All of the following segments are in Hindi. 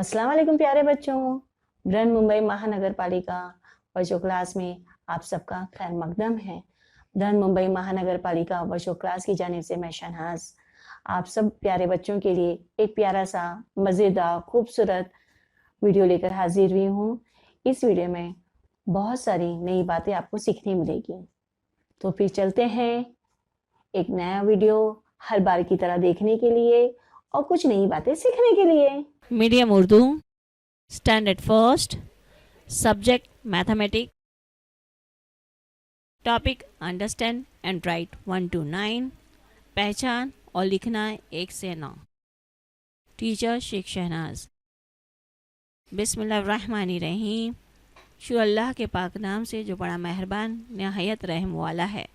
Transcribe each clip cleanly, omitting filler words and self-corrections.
अस्सलाम वालेकुम प्यारे बच्चों। बृहन मुंबई महानगर पालिका वर्चुअल क्लास में आप सबका खैर मकदम है। बृहन मुंबई महानगर पालिका वर्चुअल क्लास की जानिब से मैं शहनाज आप सब प्यारे बच्चों के लिए एक प्यारा सा मज़ेदार खूबसूरत वीडियो लेकर हाजिर हुई हूँ। इस वीडियो में बहुत सारी नई बातें आपको सीखने मिलेगी। तो फिर चलते हैं एक नया वीडियो हर बार की तरह देखने के लिए और कुछ नई बातें सीखने के लिए। Medium Urdu standard first subject mathematics topic understand and right 1 to 9 पहचान और लिखना 1 से 9 टीचर शेख शहनाज। बिस्मिल्लाहिर्रहमानिर्रहीम। शु अल्लाह के पाक नाम से जो बड़ा मेहरबान नहायत रहम वाला है।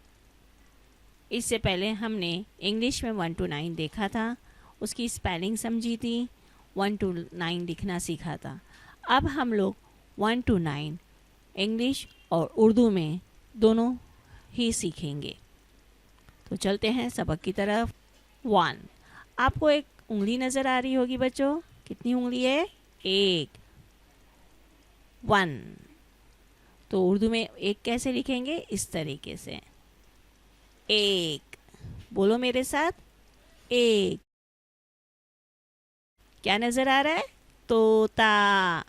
इससे पहले हमने इंग्लिश में 1 to 9 देखा था, उसकी स्पेलिंग समझी थी, 1 to 9 लिखना सीखा था। अब हम लोग 1 to 9 इंग्लिश और उर्दू में दोनों ही सीखेंगे। तो चलते हैं सबक की तरफ। 1 आपको एक उंगली नज़र आ रही होगी बच्चों, कितनी उंगली है? 1 1। तो उर्दू में एक कैसे लिखेंगे? इस तरीके से, एक। बोलो मेरे साथ, एक। क्या नज़र आ रहा है? तोता।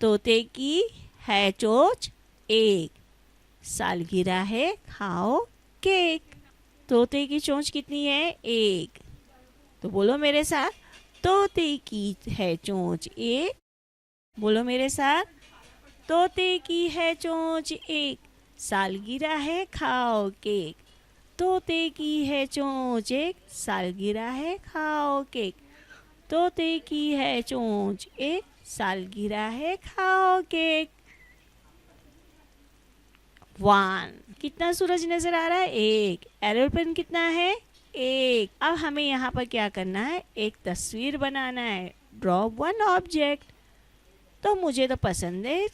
तोते की है चोंच एक, सालगिरह है खाओ केक। तोते की चोंच कितनी है? एक। तो बोलो मेरे साथ, तोते की है चोंच एक। बोलो मेरे साथ, तोते की है चोंच एक, सालगिरह है खाओ केक। तोते की है चोंच एक, सालगिरह है खाओ केक। तोते की है चोंच एक, सालगिरह है खाओ केक। 1 कितना सूरज नजर आ रहा है? एक। एरोप्लेन कितना है? एक। अब हमें यहाँ पर क्या करना है? एक तस्वीर बनाना है। Draw one object. तो मुझे तो पसंद है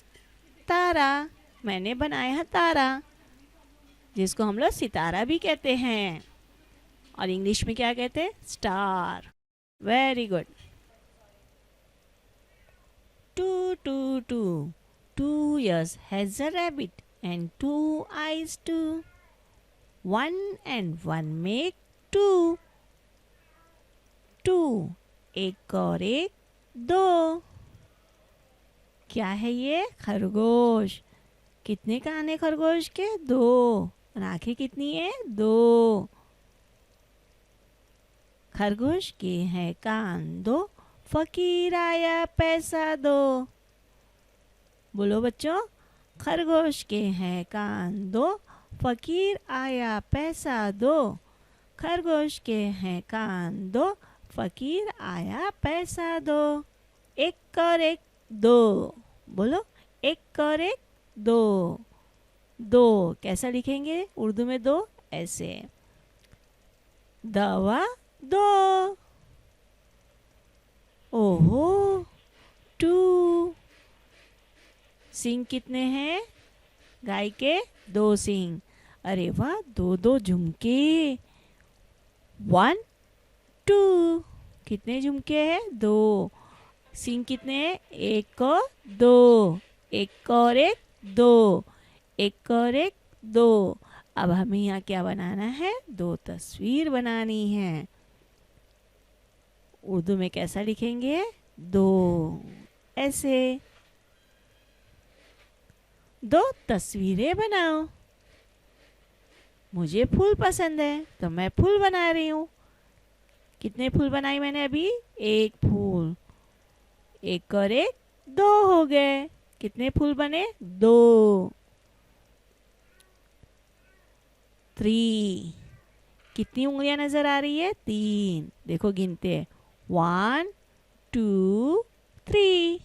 तारा, मैंने बनाया है तारा, जिसको हम लोग सितारा भी कहते हैं, और इंग्लिश में क्या कहते हैं? Star. Very good. 2 2 2 2 years has a rabbit and 2 eyes too. 1 and 1 make 2. 2 एक और एक 2। क्या है ये? खरगोश। कितने कान है खरगोश के? 2। और आंखें कितनी है? 2। खरगोश के हैं कान 2, फकीर आया पैसा दो। बोलो बच्चों, खरगोश के हैं कान 2, फकीर आया पैसा दो। खरगोश के हैं कान 2, फकीर आया पैसा दो। एक और एक 2। बोलो, एक और एक 2। 2 कैसा लिखेंगे उर्दू में? 2 ऐसे, दवा 2। ओहो 2। सिंग कितने हैं गाय के? 2 सिंग। अरे वाह, 2 2 झुमके। 1 2 कितने झुमके हैं? 2। सिंग कितने हैं? 1 और 2। एक और एक 2। एक और एक 2। अब हमें यहाँ क्या बनाना है? 2 तस्वीर बनानी है। उर्दू में कैसा लिखेंगे? 2 ऐसे। 2 तस्वीरें बनाओ। मुझे फूल पसंद है तो मैं फूल बना रही हूँ। कितने फूल बनाई मैंने अभी? एक फूल। एक और एक 2 हो गए। कितने फूल बने? 2। 3 कितनी उंगलियां नजर आ रही है? 3। देखो गिनते हैं, 1 2 3।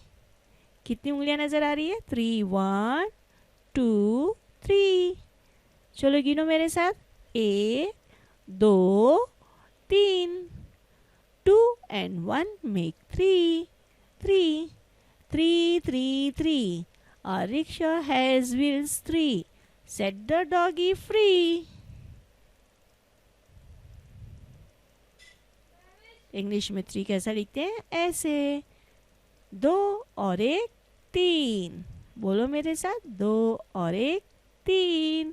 कितनी उंगलियां नजर आ रही है? 3। 1 2 3। चलो गिनो मेरे साथ, 1 2 3। 2 and 1 make 3। 3 3 3 3। A rickshaw has wheels 3. Set the doggy free. English में 3 कैसा लिखते हैं? ऐसे, 2 और 1 3। बोलो मेरे साथ, 2 और 1 3।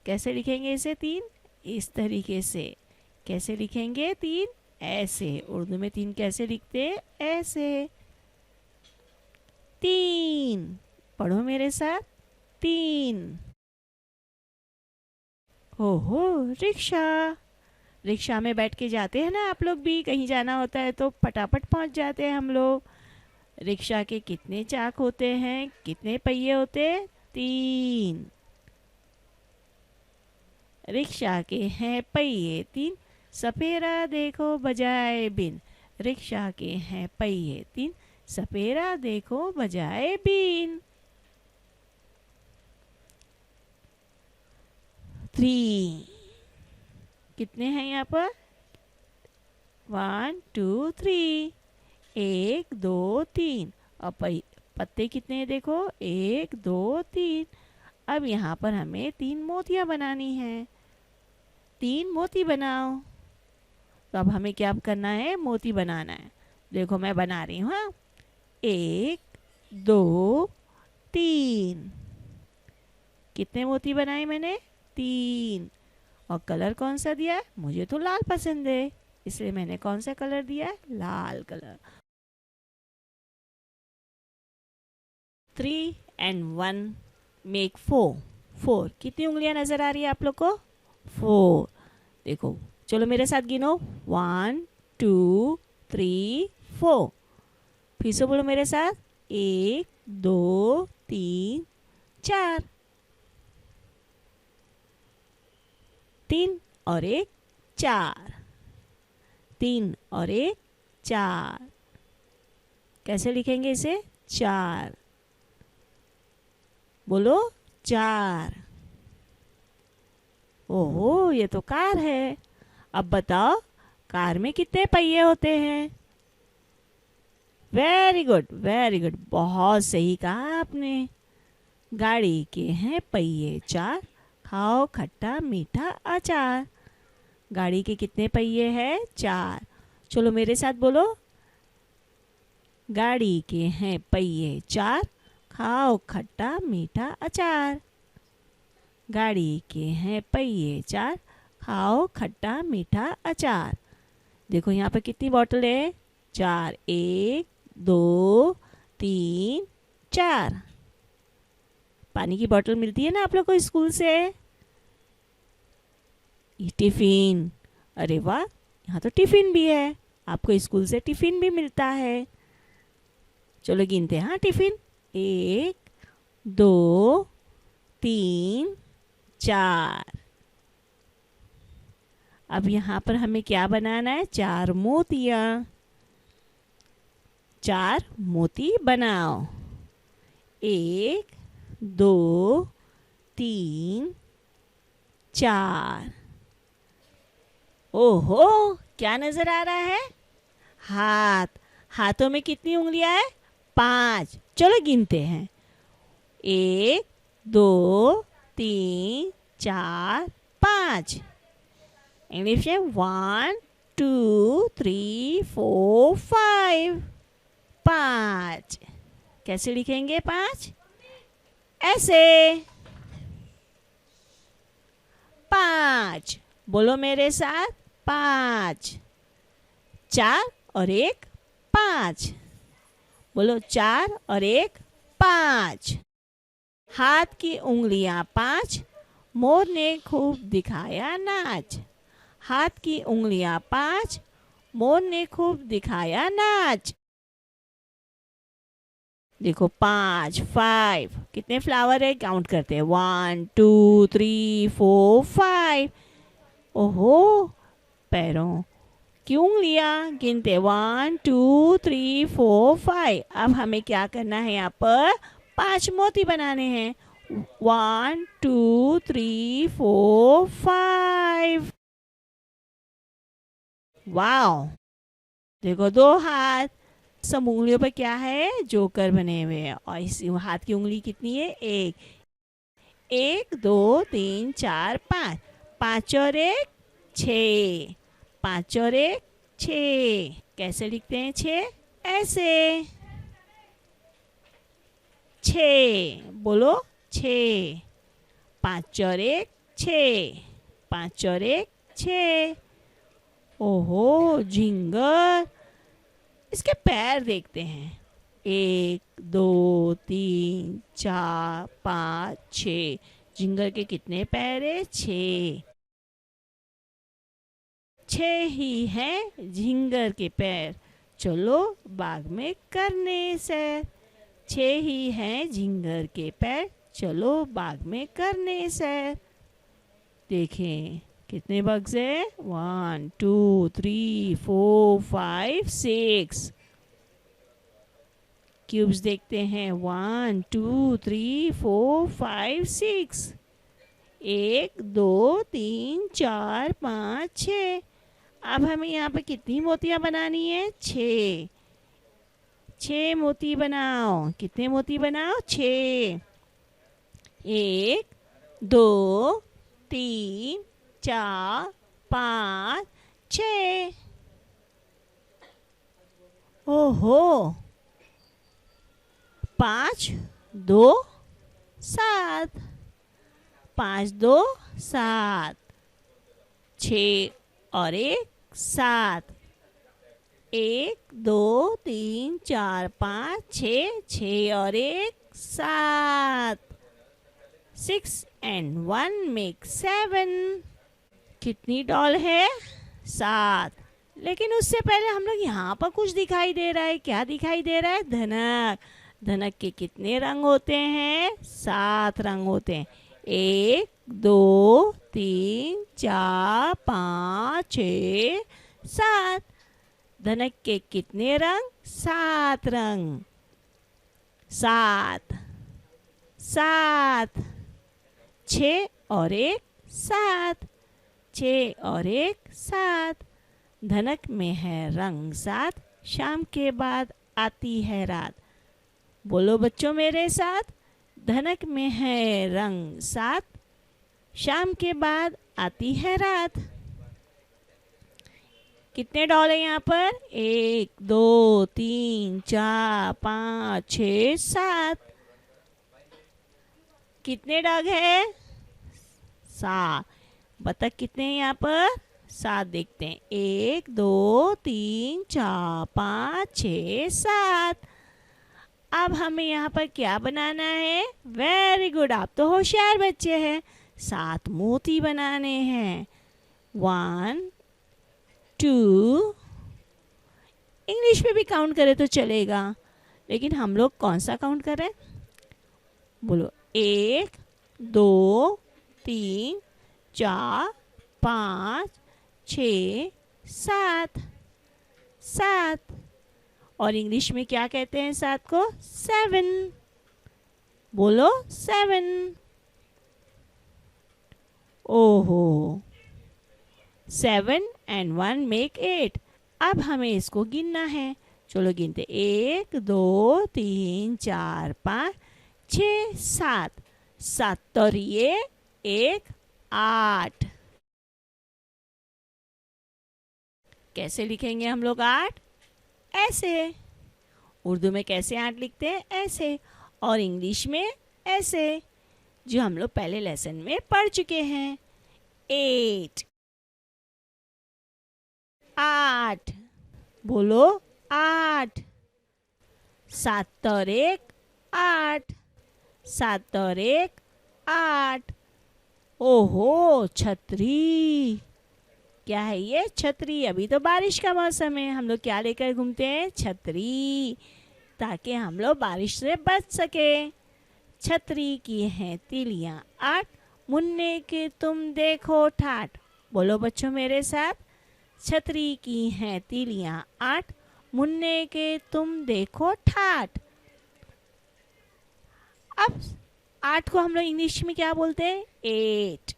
कैसे लिखेंगे इसे 3? इस तरीके से। कैसे लिखेंगे 3? ऐसे। उर्दू में 3 कैसे लिखते हैं? ऐसे। 3। पढ़ो मेरे साथ, 3। हो रिक्शा। रिक्शा में बैठ के जाते हैं ना आप लोग भी, कहीं जाना होता है तो फटाफट पहुंच जाते हैं हम लोग। रिक्शा के कितने चाक होते हैं? कितने पहिए होते हैं? 3। रिक्शा के हैं पहिए 3, सपेरा देखो बजाए बिन। रिक्शा के हैं पहिए 3, सपेरा देखो बजाए बिन। 3 कितने हैं यहाँ पर? 1 2 3। 1 2 3। और पत्ते कितने हैं देखो? 1 2 3। अब यहाँ पर हमें 3 मोतियाँ बनानी हैं। 3 मोती बनाओ। तो अब हमें क्या करना है? मोती बनाना है। देखो मैं बना रही हूँ। हाँ, 1 2 3। कितने मोती बनाए मैंने? 3। और कलर कौन सा दिया है? मुझे तो लाल पसंद है, इसलिए मैंने कौन सा कलर दिया है? लाल कलर। 3 and 1 make 4। 4 कितनी उंगलियां नजर आ रही है आप लोग को? 4। देखो, चलो मेरे साथ गिनो। 1 2 3 4। फिर से बोलो मेरे साथ। 1 2 3 4। 3 और 1 4। 3 और 1 4। कैसे लिखेंगे इसे? 4। बोलो 4। ओहो, ये तो कार है। अब बताओ, कार में कितने पहिए होते हैं? वेरी गुड, वेरी गुड, बहुत सही कहा आपने। गाड़ी के हैं पहिए 4, खाओ खट्टा मीठा अचार। गाड़ी के कितने पहिए हैं? 4। चलो मेरे साथ बोलो। गाड़ी के हैं पहिए 4, खाओ खट्टा मीठा अचार। गाड़ी के हैं पहिए 4, खाओ खट्टा मीठा अचार। देखो यहाँ पर कितनी बॉटल है? 4। 1 2 3 4। पानी की बोतल मिलती है ना आप लोग को स्कूल से? टिफिन। अरे वाह, यहाँ तो टिफिन भी है। आपको स्कूल से टिफिन भी मिलता है। चलो गिनते हैं। हाँ, टिफिन 1 2 3 4। अब यहाँ पर हमें क्या बनाना है? 4 मोतियाँ। 4 मोती बनाओ। 1 2 3 4। ओहो, क्या नजर आ रहा है? हाथ। हाथों में कितनी उंगलियां हैं? 5। चलो गिनते हैं। 1 2 3 4 5। इंग्लिश में 1 2 3 4 5। 5। कैसे लिखेंगे 5? ऐसे। 5। बोलो मेरे साथ, 5। 4 और 1 5। बोलो 4 और 1 5। हाथ की उंगलियां 5, मोर ने खूब दिखाया नाच। हाथ की उंगलियां 5, मोर ने खूब दिखाया नाच। देखो 5 5। कितने फ्लावर है? काउंट करते हैं। 1 2 3 4 5। ओहो, पैरों की उंगलियां गिनते 1 2 3 4 5। अब हमें क्या करना है? यहाँ पर 5 मोती बनाने हैं। 1 2 3 4 5। वाओ, देखो 2 हाथ। सब उंगलियों पर क्या है? जोकर बने हुए हैं। और इस हाथ की उंगली कितनी है? 1 1 2 3 4 5। 5 और 1 6। 5 और 1 6। कैसे लिखते हैं 6? ऐसे 6, बोलो 6। 5 और 1 6, 5 और 1 6। ओहो झिंगर, इसके पैर देखते हैं। 1 2 3 4 5 6। झिंगर के कितने पैर है? 6। 6 ही हैं झिंगर के पैर। चलो बाग में करने सैर। 6 ही हैं झिंगर के पैर। चलो बाग में करने सैर। देखें कितने बग्स हैं? 1 2 3 4 5 6। क्यूब्स देखते हैं। 1 2 3 4 5 6। 1 2 3 4 5 6। अब हमें यहाँ पे कितनी मोतियाँ बनानी है? 6। 6 मोती बनाओ। कितने मोती बनाओ? 6। 1 2 3 4 5 6। ओहो 5 2 7। 5 2 7। 6 और 1 7। 1 2 3 4 5 6। 6 और 1 7। 6 and 1 make 7। कितनी डॉल है? 7। लेकिन उससे पहले हम लोग यहाँ पर कुछ दिखाई दे रहा है। क्या दिखाई दे रहा है? धनक। धनक के कितने रंग होते हैं? 7 रंग होते हैं। 1 2 3 4 5 6 7। धनक के कितने रंग? 7 रंग। 7 7। 6 और 1 7। 6 और 1 7। धनक में है रंग 7। शाम के बाद आती है रात। बोलो बच्चों मेरे साथ। धनक में है रंग 7। शाम के बाद आती है रात। कितने डॉल है यहाँ पर? 1 2 3 4 5 6 7। कितने डग है? 7। बतख कितने हैं यहाँ पर? 7 देखते हैं। 1 2 3 4 5 6 7। अब हमें यहाँ पर क्या बनाना है? वेरी गुड, आप तो होशियार बच्चे हैं। 7 मोती बनाने हैं। 1 2। इंग्लिश में भी काउंट करें तो चलेगा, लेकिन हम लोग कौन सा काउंट कर रहे हैं? बोलो 1 2 3 4 5 6 7। 7। और इंग्लिश में क्या कहते हैं 7 को? 7। बोलो 7। ओहो 7 and 1 make 8। अब हमें इसको गिनना है। चलो गिनते। 1 2 3 4 5 6 7। 7 और ये 1 8। कैसे लिखेंगे हम लोग 8? ऐसे। उर्दू में कैसे 8 लिखते हैं? ऐसे। और इंग्लिश में ऐसे, जो हम लोग पहले लेसन में पढ़ चुके हैं। 8। 8। बोलो 8। 7 और 1 8। 7 और 1 8। ओहो छतरी। क्या है ये? छतरी। अभी तो बारिश का मौसम है, हम लोग क्या लेकर घूमते हैं? छतरी, ताकि हम लोग बारिश से बच सके। छतरी की हैं तीलियां 8। मुन्ने के तुम देखो ठाठ। बोलो बच्चों मेरे साथ। छतरी की हैं तीलियां 8। मुन्ने के तुम देखो ठाठ। अब 8 को हम लोग इंग्लिश में क्या बोलते हैं? 8।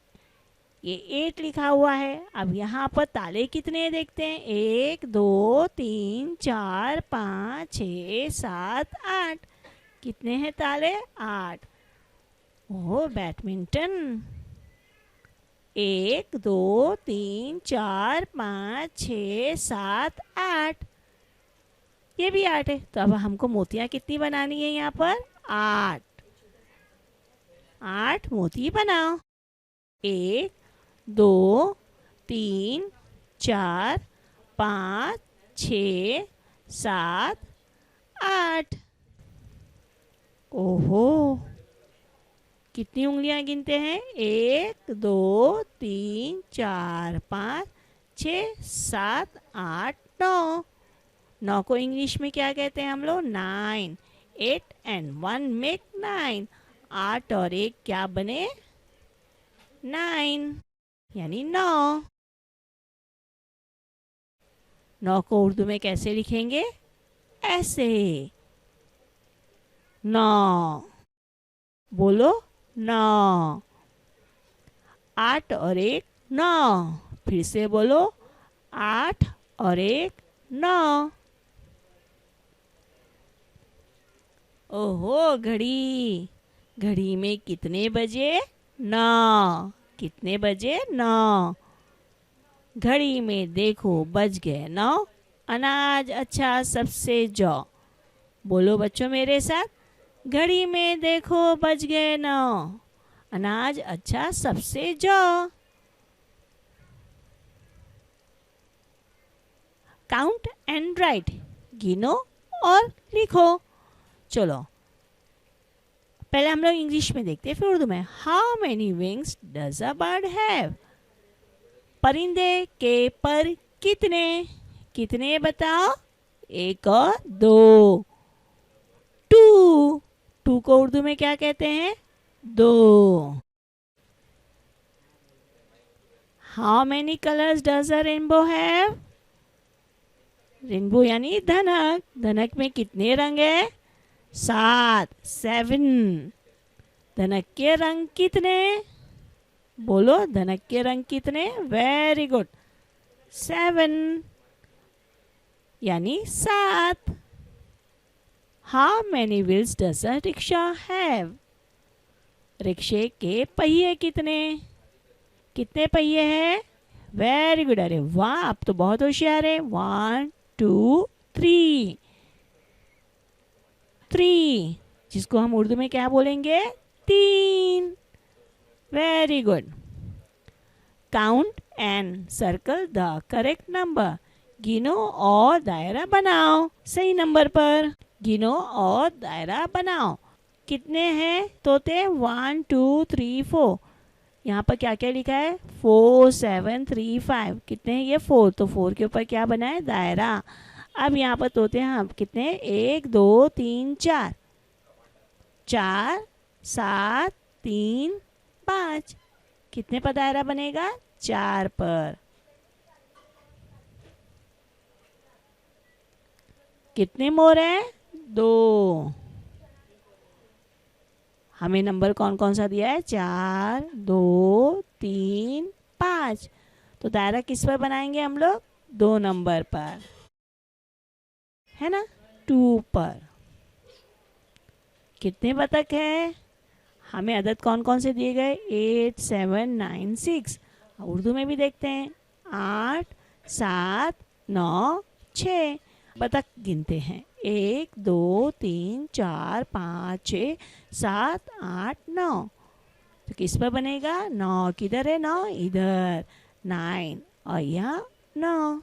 ये 8 लिखा हुआ है। अब यहाँ पर ताले कितने देखते हैं? 1 2 3 4 5 6 7 8। कितने हैं ताले? 8। ओह बैडमिंटन। 1 2 3 4 5 6 7 8, ये भी 8 है। तो अब हमको मोतियां कितनी बनानी है यहाँ पर? 8। 8 मोती बनाओ। 1 2 3 4 5 6 7 8। ओहो, कितनी उंगलियां गिनते हैं? 1 2 3 4 5 6 7 8 9। 9 को इंग्लिश में क्या कहते हैं हम लोग? 9। 8 and 1 make 9। 8 और 1 क्या बने? 9, यानी 9। 9 को उर्दू में कैसे लिखेंगे? ऐसे। 9, बोलो 9। 8 और 1 9। फिर से बोलो 8 और 1 9। ओहो, घड़ी। घड़ी में कितने बजे? 9। कितने बजे? 9। घड़ी में देखो बज गए 9। अनाज अच्छा सबसे जौ। बोलो बच्चों मेरे साथ, घड़ी में देखो बज गए 9। अनाज अच्छा सबसे जौ। काउंट एंड राइट, गिनो और लिखो। चलो, पहले हम लोग इंग्लिश में देखते हैं, फिर उर्दू में। How many wings does a bird have? परिंदे के पर कितने? कितने बताओ? 1 और 2। 2। 2 को उर्दू में क्या कहते हैं? 2। How many colours does a rainbow have? Rainbow यानी धनक। धनक में कितने रंग है? 7, 7। धनक के रंग कितने? बोलो, धनक के रंग कितने? वेरी गुड, 7, यानी 7। How many wheels does a rickshaw have? रिक्शे के पहिए कितने? कितने पहिए हैं? वेरी गुड, अरे वाह, आप तो बहुत होशियार है। 1 2 3। 3, जिसको हम उर्दू में क्या बोलेंगे? 3। Very good. Count and circle the correct number. गिनो और दायरा बनाओ सही नंबर पर। गिनो और दायरा बनाओ। कितने हैं तोते? 1 2 3 4। यहाँ पर क्या क्या लिखा है? 4 7 3 5। कितने हैं ये? 4। तो 4 के ऊपर क्या बना है? दायरा। अब यहाँ पर तोते हैं कितने? 1 2 3 4। 4 7 3 5। कितने पर दायरा बनेगा? 4 पर। कितने मोर हैं? 2। हमें नंबर कौन कौन सा दिया है? 4 2 3 5। तो दायरा किस पर बनाएंगे हम लोग? 2 नंबर पर, है ना? 2 पर। कितने बतख हैं? हमें अदद कौन कौन से दिए गए? 8 7 9 6। उर्दू में भी देखते हैं। 8 7 9 6 बतख गिनते हैं। 1 2 3 4 5 6 7 8 9। तो किस पर बनेगा? 9 किधर है? 9 इधर। 9 और यहाँ 9।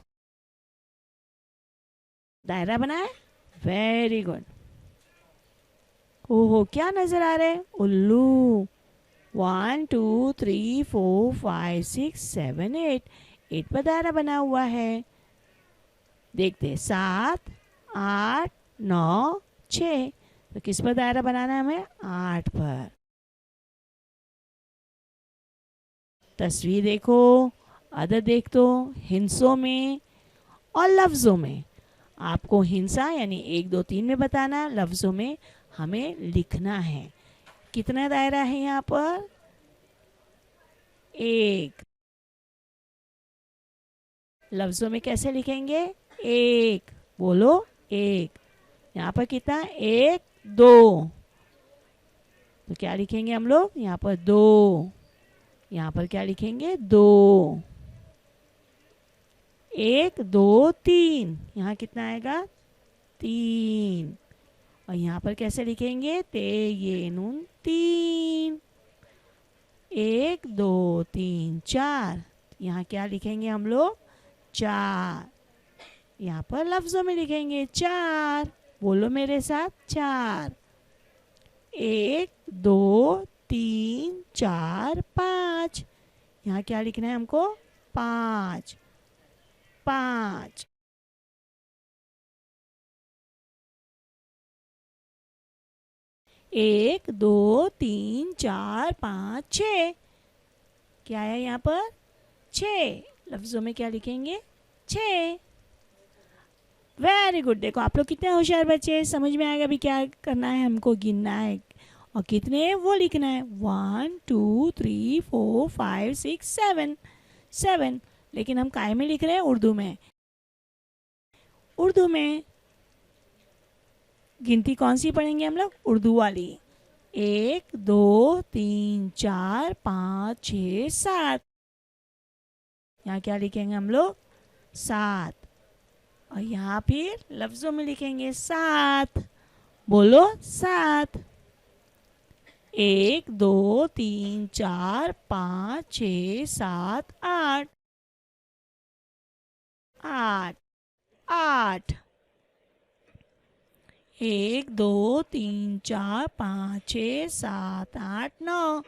दायरा बनाए। Very good. ओहो, क्या नजर आ रहा है? उल्लू। 1 2 3 4 5 6 7 8। 8 पर दायरा बना हुआ है। देखते 7 8 9 6। तो किस पर दायरा बनाना है हमें? 8 पर। तस्वीर देखो, अदद देख दो। हिंसों में और लफ्जों में आपको हिंसा यानी 1 2 3 में बताना, लफ्जों में हमें लिखना है। कितना दायरा है यहाँ पर? 1। लफ्जों में कैसे लिखेंगे? 1। बोलो 1। यहाँ पर कितना? 1 2। तो क्या लिखेंगे हम लोग? यहाँ पर 2। यहाँ पर क्या लिखेंगे? 2। 1 2 3, यहाँ कितना आएगा? 3। और यहाँ पर कैसे लिखेंगे? ते ये नून 3। 1 2 3 4, यहाँ क्या लिखेंगे हम लोग? 4। यहाँ पर लफ्जों में लिखेंगे 4। बोलो मेरे साथ, 4। 1 2 3 4 5, यहाँ क्या लिखना है हमको? 5। 5। 1 2 3 4 5 6, क्या है यहाँ पर? 6। लफ्जों में क्या लिखेंगे? 6। Very good. देखो आप लोग कितने होशियार बच्चे, समझ में आएगा अभी क्या करना है, हमको गिनना है और कितने वो लिखना है। 1 2 3 4 5 6 7, 7। लेकिन हम काय में लिख रहे हैं? उर्दू में। उर्दू में गिनती कौन सी पढ़ेंगे हम लोग? उर्दू वाली। 1 2 3 4 5 6 7, यहाँ क्या लिखेंगे हम लोग? 7। और यहाँ फिर लफ्जों में लिखेंगे 7। बोलो 7। 1 2 3 4 5 6 7 8, 8। 8। 1 2 3 4 5 6 7 8 9,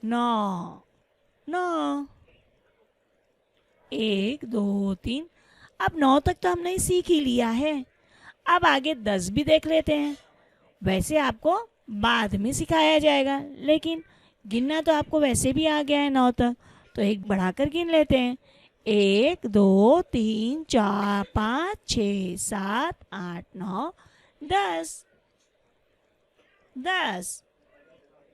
9। 9। 1 2 3। अब 9 तक तो हमने सीख ही लिया है, अब आगे 10 भी देख लेते हैं। वैसे आपको बाद में सिखाया जाएगा, लेकिन गिनना तो आपको वैसे भी आ गया है 9 तक, तो एक बढ़ाकर गिन लेते हैं। 1 2 3 4 5 6 7 8 9 10। 10।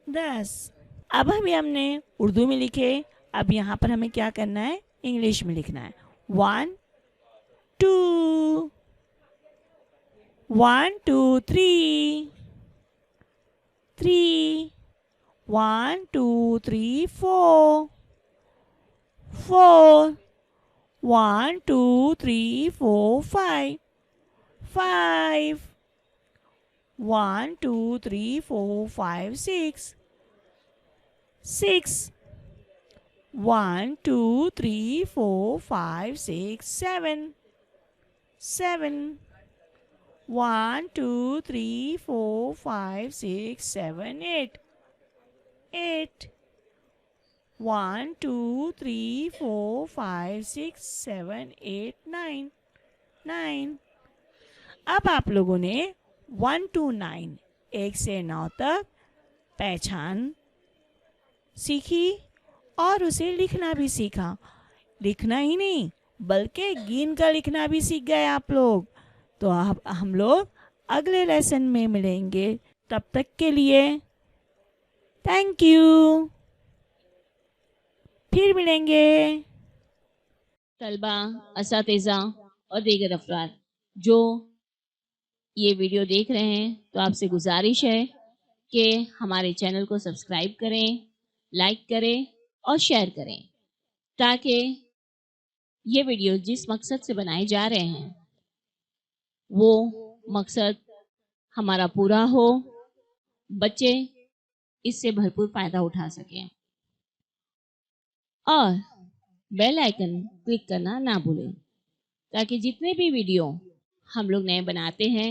10। अब हमने उर्दू में लिखे, अब यहाँ पर हमें क्या करना है? इंग्लिश में लिखना है। 1 2 1 2 3 3 1 2 3 4 4 1 2 3 4 5 5 1 2 3 4 5 6 6 1 2 3 4 5 6 7 7 1 2 3 4 5 6 7 8 8 1 2 3 4 5 6 7 8 9 9। अब आप लोगों ने 1 to 9, 1 से 9 तक पहचान सीखी और उसे लिखना भी सीखा। लिखना ही नहीं बल्कि गिन कर लिखना भी सीख गए आप लोग। तो अब हम लोग अगले लेसन में मिलेंगे, तब तक के लिए थैंक यू। फिर मिलेंगे। तलबा, असातिज़ा और दीगर अफराद जो ये वीडियो देख रहे हैं, तो आपसे गुजारिश है कि हमारे चैनल को सब्सक्राइब करें, लाइक करें और शेयर करें, ताकि ये वीडियो जिस मकसद से बनाए जा रहे हैं वो मकसद हमारा पूरा हो, बच्चे इससे भरपूर फ़ायदा उठा सकें। और बेल आइकन क्लिक करना ना भूलें, ताकि जितने भी वीडियो हम लोग नए बनाते हैं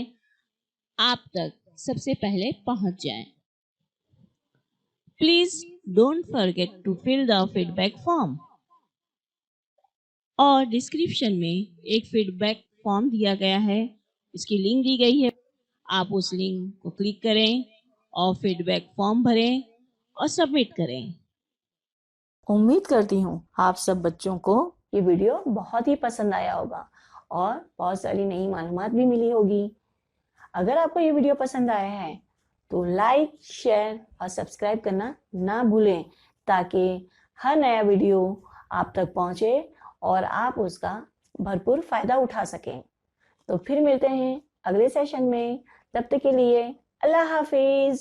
आप तक सबसे पहले पहुंच जाएं। Please don't forget to fill the feedback form. और डिस्क्रिप्शन में एक फीडबैक फॉर्म दिया गया है, इसकी लिंक दी गई है, आप उस लिंक को क्लिक करें और फीडबैक फॉर्म भरें और सबमिट करें। उम्मीद करती हूँ आप सब बच्चों को ये वीडियो बहुत ही पसंद आया होगा और बहुत सारी नई मालूमात भी मिली होगी। अगर आपको ये वीडियो पसंद आया है तो लाइक, शेयर और सब्सक्राइब करना ना भूलें, ताकि हर नया वीडियो आप तक पहुंचे और आप उसका भरपूर फायदा उठा सकें। तो फिर मिलते हैं अगले सेशन में, तब तक के लिए अल्लाह हाफिज।